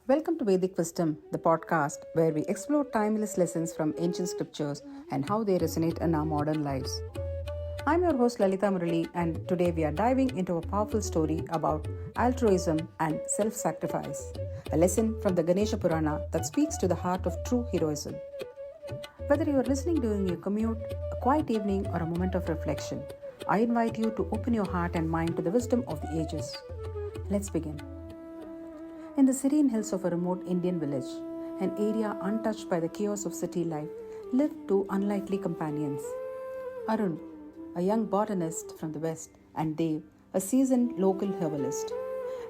Welcome to Vedic Wisdom, the podcast where we explore timeless lessons from ancient scriptures and how they resonate in our modern lives. I'm your host Lalita Murali, and today we are diving into a powerful story about altruism and self sacrifice, a lesson from the Ganesha Purana that speaks to the heart of true heroism. Whether you are listening during your commute, a quiet evening, or a moment of reflection, I invite you to open your heart and mind to the wisdom of the ages. Let's begin. In the serene hills of a remote Indian village, an area untouched by the chaos of city life, lived two unlikely companions. Arun, a young botanist from the west, and Dev, a seasoned local herbalist.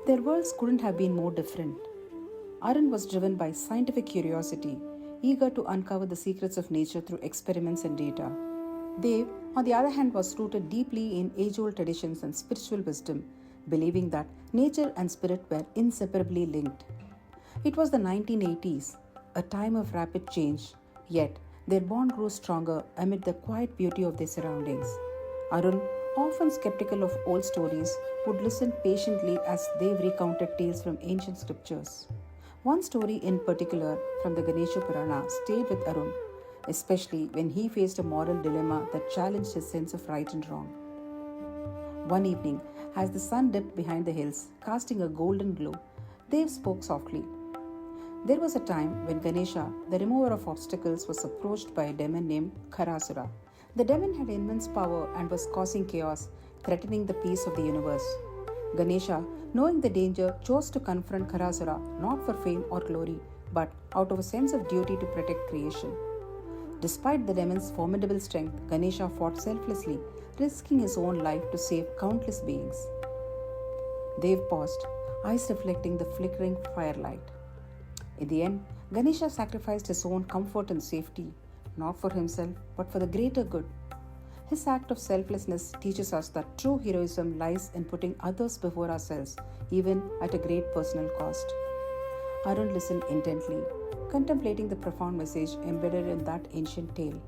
Their worlds couldn't have been more different. Arun was driven by scientific curiosity, eager to uncover the secrets of nature through experiments and data. Dev, on the other hand, was rooted deeply in age-old traditions and spiritual wisdom, believing that nature and spirit were inseparably linked. It was the 1980s, a time of rapid change, yet their bond grew stronger amid the quiet beauty of their surroundings. Arun, often skeptical of old stories, would listen patiently as they recounted tales from ancient scriptures. One story in particular from the Ganesha Purana stayed with Arun, especially when he faced a moral dilemma that challenged his sense of right and wrong. One evening, as the sun dipped behind the hills, casting a golden glow, Dev spoke softly. There was a time when Ganesha, the remover of obstacles, was approached by a demon named Kharasura. The demon had immense power and was causing chaos, threatening the peace of the universe. Ganesha, knowing the danger, chose to confront Kharasura not for fame or glory, but out of a sense of duty to protect creation. Despite the demon's formidable strength, Ganesha fought selflessly, risking his own life to save countless beings. Dev paused, eyes reflecting the flickering firelight. In the end, Ganesha sacrificed his own comfort and safety, not for himself, but for the greater good. His act of selflessness teaches us that true heroism lies in putting others before ourselves, even at a great personal cost. Arun listened intently, contemplating the profound message embedded in that ancient tale.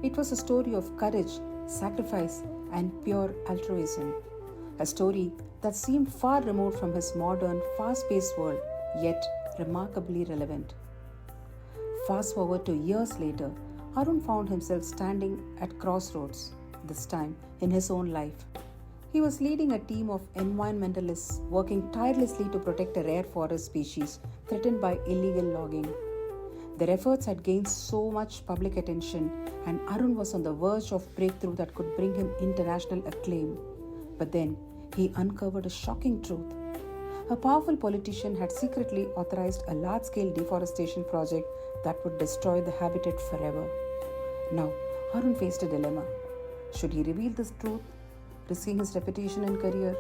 It was a story of courage, sacrifice, and pure altruism. A story that seemed far removed from his modern, fast-paced world, yet remarkably relevant. Fast forward to years later, Arun found himself standing at crossroads, this time in his own life. He was leading a team of environmentalists working tirelessly to protect a rare forest species threatened by illegal logging. Their efforts had gained so much public attention, and Arun was on the verge of breakthrough that could bring him international acclaim. But then, he uncovered a shocking truth. A powerful politician had secretly authorized a large-scale deforestation project that would destroy the habitat forever. Now, Arun faced a dilemma. Should he reveal this truth, risking his reputation and career,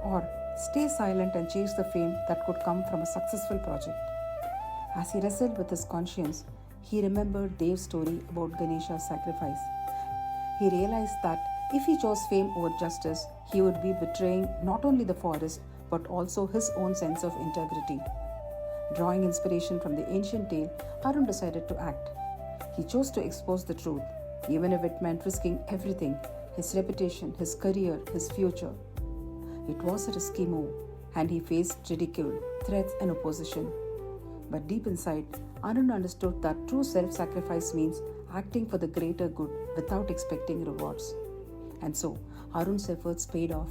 or stay silent and chase the fame that could come from a successful project? As he wrestled with his conscience, he remembered Dev's story about Ganesha's sacrifice. He realized that if he chose fame over justice, he would be betraying not only the forest but also his own sense of integrity. Drawing inspiration from the ancient tale, Arun decided to act. He chose to expose the truth, even if it meant risking everything: his reputation, his career, his future. It was a risky move, and he faced ridicule, threats, and opposition. But deep inside, Arun understood that true self-sacrifice means acting for the greater good without expecting rewards. And so, Arun's efforts paid off.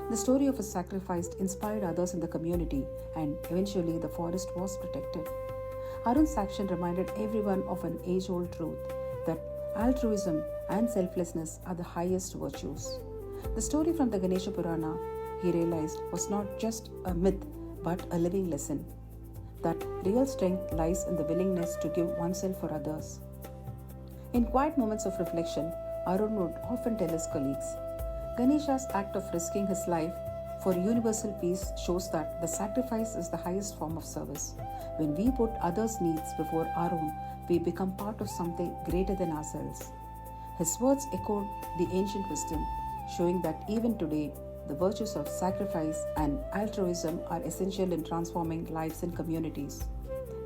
The story of his sacrifice inspired others in the community, and eventually the forest was protected. Arun's action reminded everyone of an age-old truth, that altruism and selflessness are the highest virtues. The story from the Ganesha Purana, he realized, was not just a myth but a living lesson. That real strength lies in the willingness to give oneself for others. In quiet moments of reflection, Arun would often tell his colleagues, Ganesha's act of risking his life for universal peace shows that the sacrifice is the highest form of service. When we put others' needs before our own, we become part of something greater than ourselves. His words echoed the ancient wisdom, showing that even today, the virtues of sacrifice and altruism are essential in transforming lives and communities.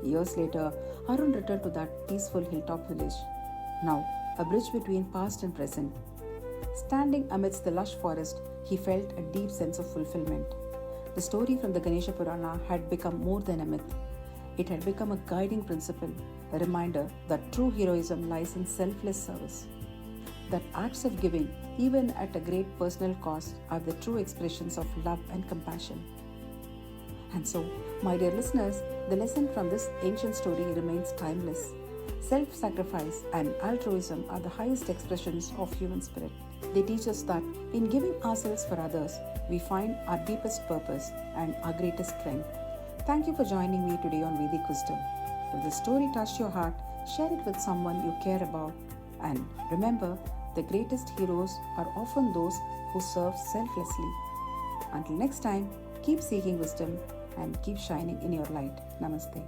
Years later, Arun returned to that peaceful hilltop village, now a bridge between past and present. Standing amidst the lush forest, he felt a deep sense of fulfillment. The story from the Ganesha Purana had become more than a myth. It had become a guiding principle, a reminder that true heroism lies in selfless service. That acts of giving, even at a great personal cost, are the true expressions of love and compassion. And so, my dear listeners, the lesson from this ancient story remains timeless. Self-sacrifice and altruism are the highest expressions of human spirit. They teach us that in giving ourselves for others, we find our deepest purpose and our greatest strength. Thank you for joining me today on Vedic Wisdom. If the story touched your heart, share it with someone you care about. And remember, the greatest heroes are often those who serve selflessly. Until next time, keep seeking wisdom and keep shining in your light. Namaste.